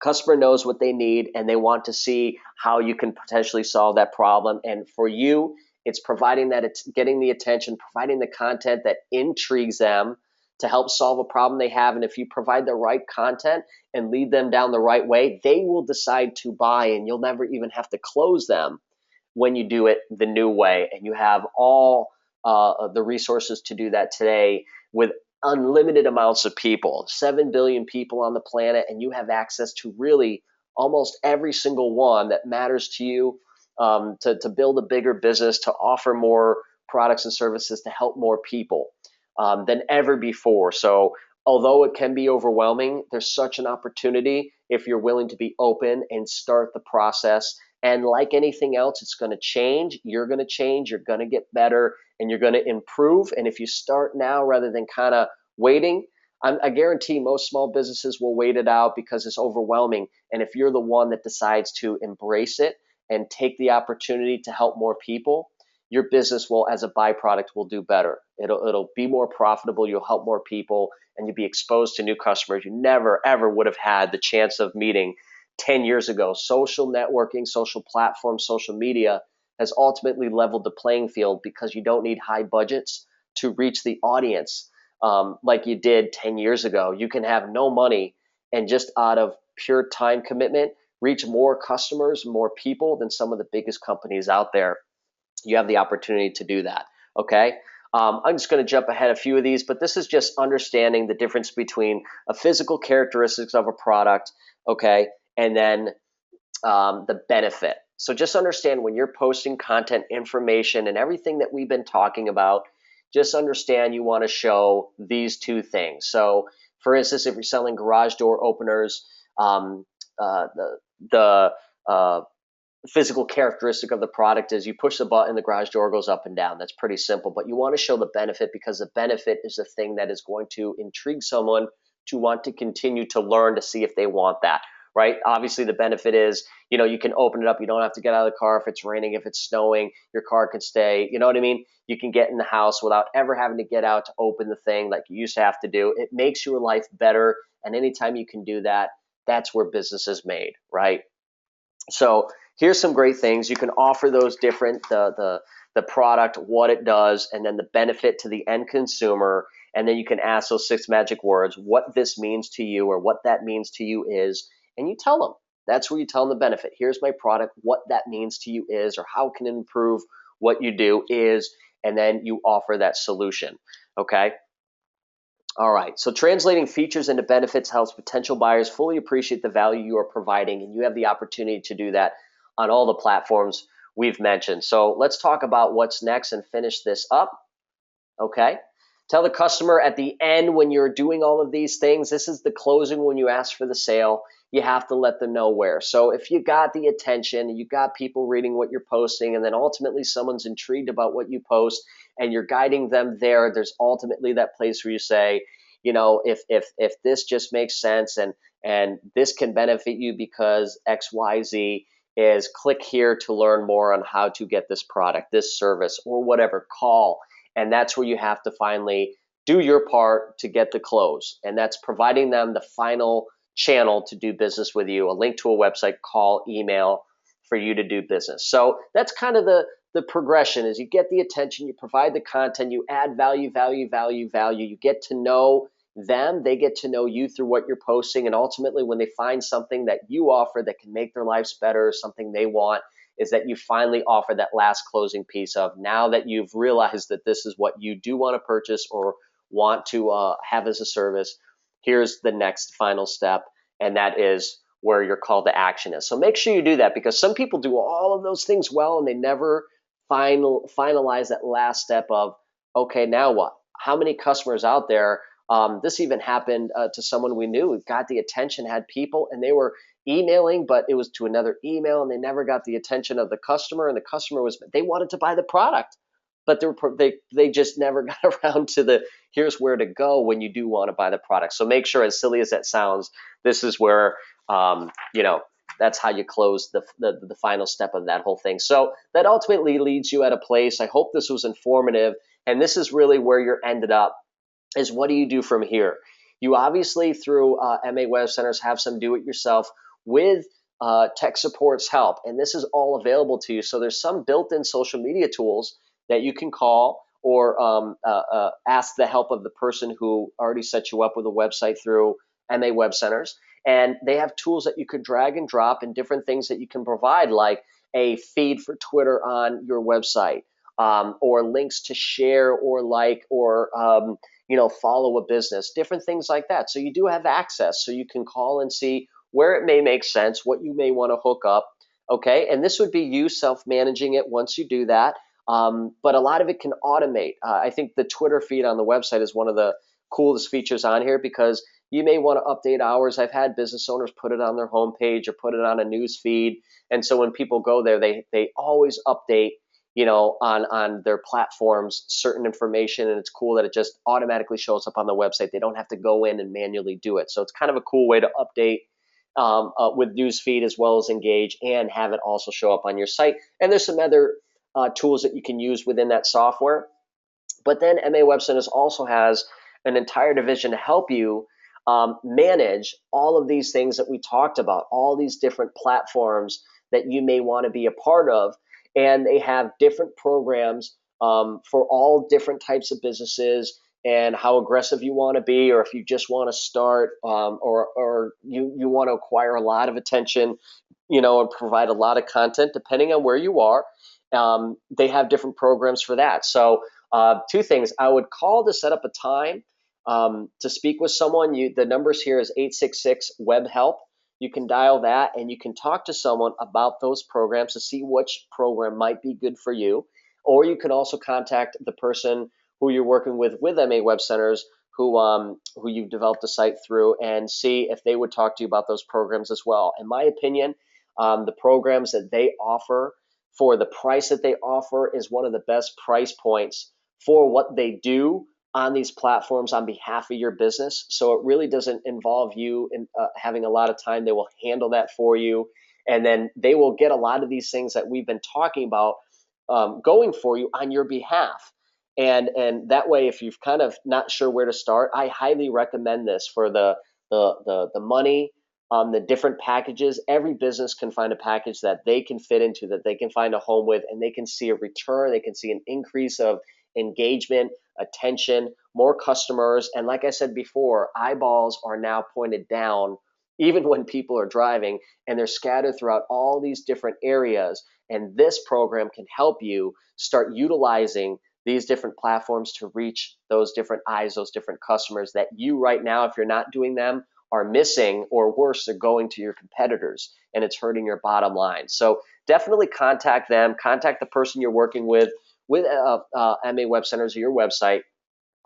Customer knows what they need and they want to see how you can potentially solve that problem. And for you, it's providing that, it's getting the attention, providing the content that intrigues them to help solve a problem they have. And if you provide the right content and lead them down the right way, they will decide to buy, and you'll never even have to close them when you do it the new way. And you have all the resources to do that today with unlimited amounts of people, 7 billion people on the planet, and you have access to really almost every single one that matters to you, to build a bigger business, to offer more products and services, to help more people than ever before. So although it can be overwhelming, there's such an opportunity if you're willing to be open and start the process. And like anything else, it's going to change. You're going to change. You're going to get better and you're going to improve. And if you start now rather than kind of waiting, I guarantee most small businesses will wait it out because it's overwhelming. And if you're the one that decides to embrace it and take the opportunity to help more people, your business will, as a byproduct, will do better. It'll be more profitable. You'll help more people and you'll be exposed to new customers you never, ever would have had the chance of meeting 10 years ago. Social networking, social platforms, social media has ultimately leveled the playing field because you don't need high budgets to reach the audience like you did 10 years ago. You can have no money and just out of pure time commitment, reach more customers, more people than some of the biggest companies out there. You have the opportunity to do that. Okay. I'm just going to jump ahead a few of these, but this is just understanding the difference between a physical characteristics of a product, okay, and then the benefit. So just understand when you're posting content, information, and everything that we've been talking about, just understand you want to show these two things. So for instance, if you're selling garage door openers, the physical characteristic of the product is you push the button, the garage door goes up and down. That's pretty simple, but you want to show the benefit because the benefit is the thing that is going to intrigue someone to want to continue to learn to see if they want that, right? Obviously the benefit is, you can open it up. You don't have to get out of the car if it's raining, if it's snowing, your car can stay, you know what I mean? You can get in the house without ever having to get out to open the thing like you used to have to do. It makes your life better. And anytime you can do that, that's where business is made, right? So here's some great things. You can offer those different, the product, what it does, and then the benefit to the end consumer. And then you can ask those 6 magic words, what this means to you or what that means to you is, and you tell them. That's where you tell them the benefit. Here's my product, what that means to you is, or how can it improve what you do is, and then you offer that solution, okay? All right, so translating features into benefits helps potential buyers fully appreciate the value you are providing, and you have the opportunity to do that on all the platforms we've mentioned. So let's talk about what's next and finish this up, okay? Tell the customer at the end when you're doing all of these things, this is the closing when you ask for the sale, you have to let them know where. So if you got the attention, you got people reading what you're posting, and then ultimately someone's intrigued about what you post and you're guiding them there, there's ultimately that place where you say, if this just makes sense and this can benefit you because XYZ is, click here to learn more on how to get this product, this service, or whatever, call. And that's where you have to finally do your part to get the close. And that's providing them the final channel to do business with you, a link to a website, call, email for you to do business. So that's kind of the progression is you get the attention, you provide the content, you add value, value, value, value. You get to know them, they get to know you through what you're posting. And ultimately, when they find something that you offer that can make their lives better, something they want, is that you finally offer that last closing piece of now that you've realized that this is what you do want to purchase or want to have as a service. Here's the next final step, and that is where your call to action is. So make sure you do that because some people do all of those things well and they never finalize that last step of, okay, now what? How many customers out there? This even happened to someone we knew. We got the attention, had people, and they were emailing, but it was to another email, and they never got the attention of the customer. And the customer they wanted to buy the product, but they just never got around to the here's where to go when you do want to buy the product. So make sure, as silly as that sounds, this is where that's how you close the final step of that whole thing. So that ultimately leads you at a place. I hope this was informative, and this is really where you're ended up. Is what do you do from here? You obviously, through maWebCenters, have some do-it-yourself with tech support's help, and this is all available to you. So there's some built-in social media tools that you can call or ask the help of the person who already set you up with a website through maWebCenters. And they have tools that you could drag and drop and different things that you can provide, like a feed for Twitter on your website, or links to share or like or follow a business, different things like that. So you do have access, so you can call and see where it may make sense, what you may want to hook up. Okay, and this would be you self-managing it once you do that. But a lot of it can automate. I think the Twitter feed on the website is one of the coolest features on here because you may want to update hours. I've had business owners put it on their homepage or put it on a news feed. And so when people go there, they always update, on their platforms, certain information. And it's cool that it just automatically shows up on the website. They don't have to go in and manually do it. So it's kind of a cool way to update with newsfeed as well as engage and have it also show up on your site. And there's some other tools that you can use within that software. But then maWebCenters also has an entire division to help you manage all of these things that we talked about, all these different platforms that you may want to be a part of. And they have different programs for all different types of businesses and how aggressive you want to be, or if you just want to start, or you want to acquire a lot of attention, and provide a lot of content, depending on where you are. They have different programs for that. So two things. I would call to set up a time to speak with someone. The numbers here is 866-WEB-HELP. You can dial that and you can talk to someone about those programs to see which program might be good for you. Or you can also contact the person who you're working with maWebCenters, who you've developed a site through, and see if they would talk to you about those programs as well. In my opinion, the programs that they offer for the price that they offer is one of the best price points for what they do on these platforms on behalf of your business. So it really doesn't involve you in having a lot of time. They will handle that for you. And then they will get a lot of these things that we've been talking about going for you on your behalf. And that way, if you're kind of not sure where to start, I highly recommend this for the money, the different packages. Every business can find a package that they can fit into, that they can find a home with, and they can see a return. They can see an increase of engagement, attention, more customers. And like I said before, eyeballs are now pointed down even when people are driving, and they're scattered throughout all these different areas. And this program can help you start utilizing these different platforms to reach those different eyes, those different customers that you right now, if you're not doing them, are missing, or worse, they're going to your competitors, and it's hurting your bottom line. So definitely contact them, contact the person you're working with maWebCenters or your website,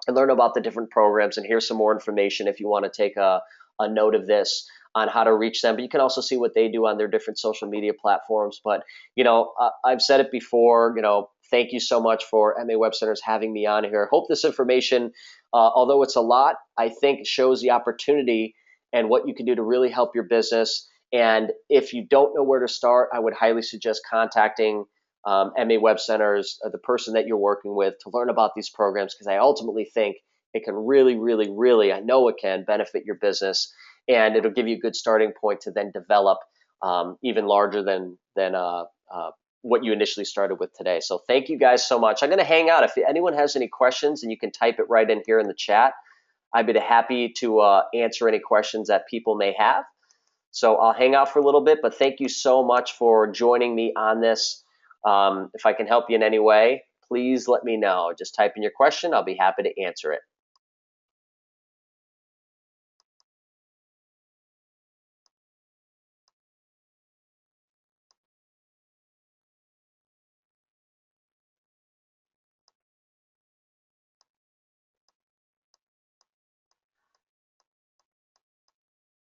and learn about the different programs. And here's some more information if you want to take a note of this on how to reach them. But you can also see what they do on their different social media platforms. But, I've said it before, thank you so much for maWebCenters having me on here. I hope this information, although it's a lot, I think shows the opportunity and what you can do to really help your business. And if you don't know where to start, I would highly suggest contacting maWebCenters, the person that you're working with, to learn about these programs, because I ultimately think it can really, really, really, I know it can benefit your business, and it'll give you a good starting point to then develop even larger than what you initially started with today. So thank you guys so much. I'm going to hang out. If anyone has any questions, and you can type it right in here in the chat, I'd be happy to answer any questions that people may have. So I'll hang out for a little bit, but thank you so much for joining me on this. If I can help you in any way, please let me know. Just type in your question. I'll be happy to answer it.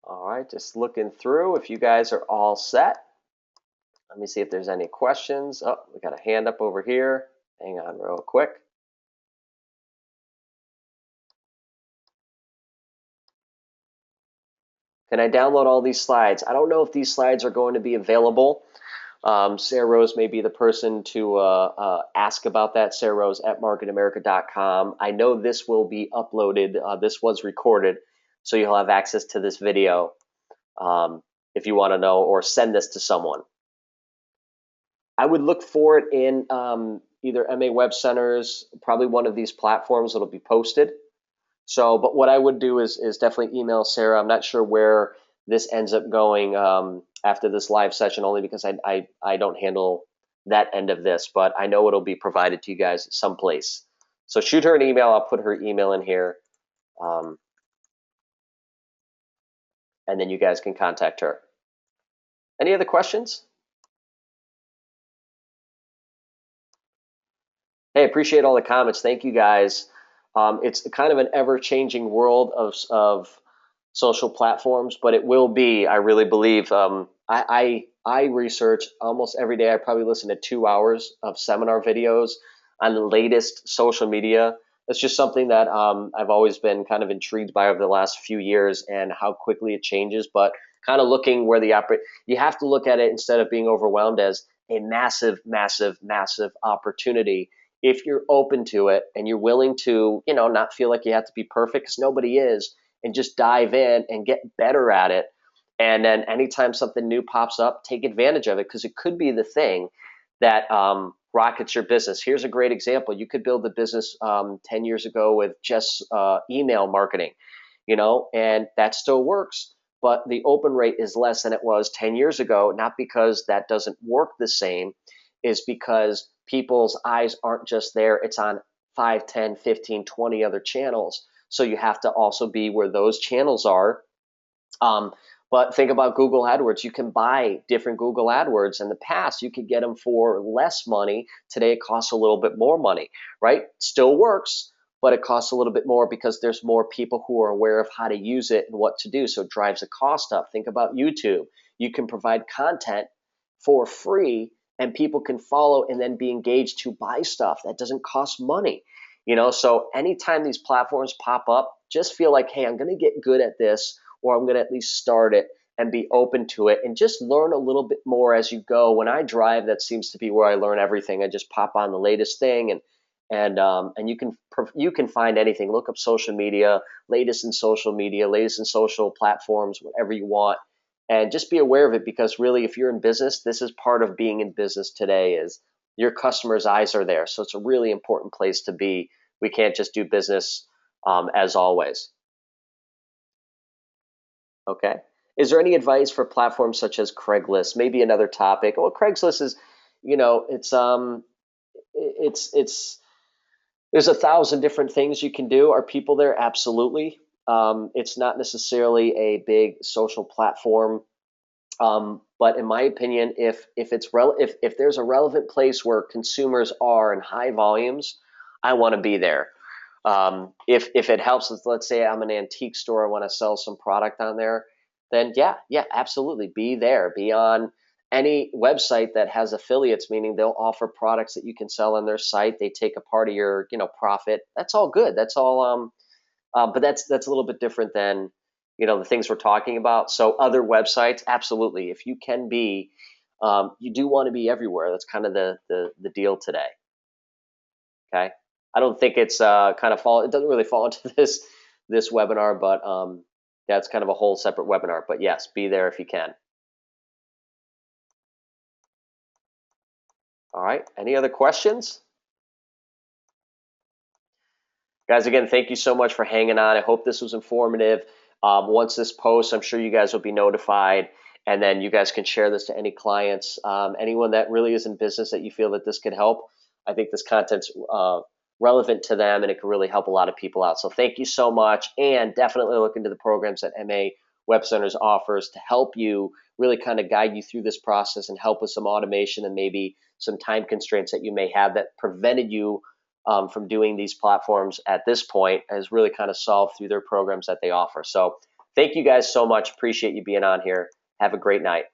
All right, just looking through. If you guys are all set, let me see if there's any questions. Oh, we got a hand up over here. Hang on real quick. Can I download all these slides? I don't know if these slides are going to be available. Sarah Rose may be the person to ask about that. Sarah Rose at marketamerica.com. I know this will be uploaded. This was recorded, so you'll have access to this video if you want to know, or send this to someone. I would look for it in either maWebCenters, probably one of these platforms that'll be posted. So, but what I would do is definitely email Sarah. I'm not sure where this ends up going after this live session, only because I don't handle that end of this, but I know it'll be provided to you guys someplace. So shoot her an email. I'll put her email in here, and then you guys can contact her. Any other questions? Hey, appreciate all the comments. Thank you guys. It's kind of an ever-changing world of social platforms, but it will be, I really believe. I research almost every day. I probably listen to 2 hours of seminar videos on the latest social media. It's just something that I've always been kind of intrigued by over the last few years, and how quickly it changes. But kind of looking where you have to look at it, instead of being overwhelmed, as a massive, massive, massive opportunity. If you're open to it and you're willing to, not feel like you have to be perfect, because nobody is, and just dive in and get better at it. And then anytime something new pops up, take advantage of it, because it could be the thing that rockets your business. Here's a great example. You could build a business 10 years ago with just email marketing, and that still works. But the open rate is less than it was 10 years ago, not because that doesn't work the same, is because people's eyes aren't just there. It's on 5, 10, 15, 20 other channels. So you have to also be where those channels are. But think about Google AdWords. You can buy different Google AdWords. In the past, you could get them for less money. Today, it costs a little bit more money, right? Still works, but it costs a little bit more because there's more people who are aware of how to use it and what to do. So it drives the cost up. Think about YouTube. You can provide content for free, and people can follow and then be engaged to buy stuff. That doesn't cost money. So anytime these platforms pop up, just feel like, hey, I'm going to get good at this, or I'm going to at least start it and be open to it, and just learn a little bit more as you go. When I drive, that seems to be where I learn everything. I just pop on the latest thing, and you can find anything. Look up social media, latest in social platforms, whatever you want, and just be aware of it, because really, if you're in business, this is part of being in business today, is your customers' eyes are there. So it's a really important place to be. We can't just do business as always. Okay. Is there any advice for platforms such as Craigslist? Maybe another topic. Well, Craigslist is, it's there's 1,000 different things you can do. Are people there? Absolutely. It's not necessarily a big social platform, but in my opinion, if there's a relevant place where consumers are in high volumes, I want to be there. If it helps, let's say I'm an antique store, I want to sell some product on there, then yeah, absolutely, be there. Be on any website that has affiliates, meaning they'll offer products that you can sell on their site. They take a part of your profit. That's all good. That's all. But that's a little bit different than the things we're talking about. So other websites, absolutely. If you can be you do want to be everywhere. That's kind of the deal today. Okay. I don't think it's it doesn't really fall into this webinar, but that's kind of a whole separate webinar. But yes, be there if you can. All right. Any other questions? Guys, again, thank you so much for hanging on. I hope this was informative. Once this posts, I'm sure you guys will be notified, and then you guys can share this to any clients, anyone that really is in business that you feel that this could help. I think this content's relevant to them, and it can really help a lot of people out. So thank you so much, and definitely look into the programs that MA Web Centers offers to help you really kind of guide you through this process and help with some automation and maybe some time constraints that you may have that prevented you from doing these platforms at this point, has really kind of solved through their programs that they offer. So thank you guys so much. Appreciate you being on here. Have a great night.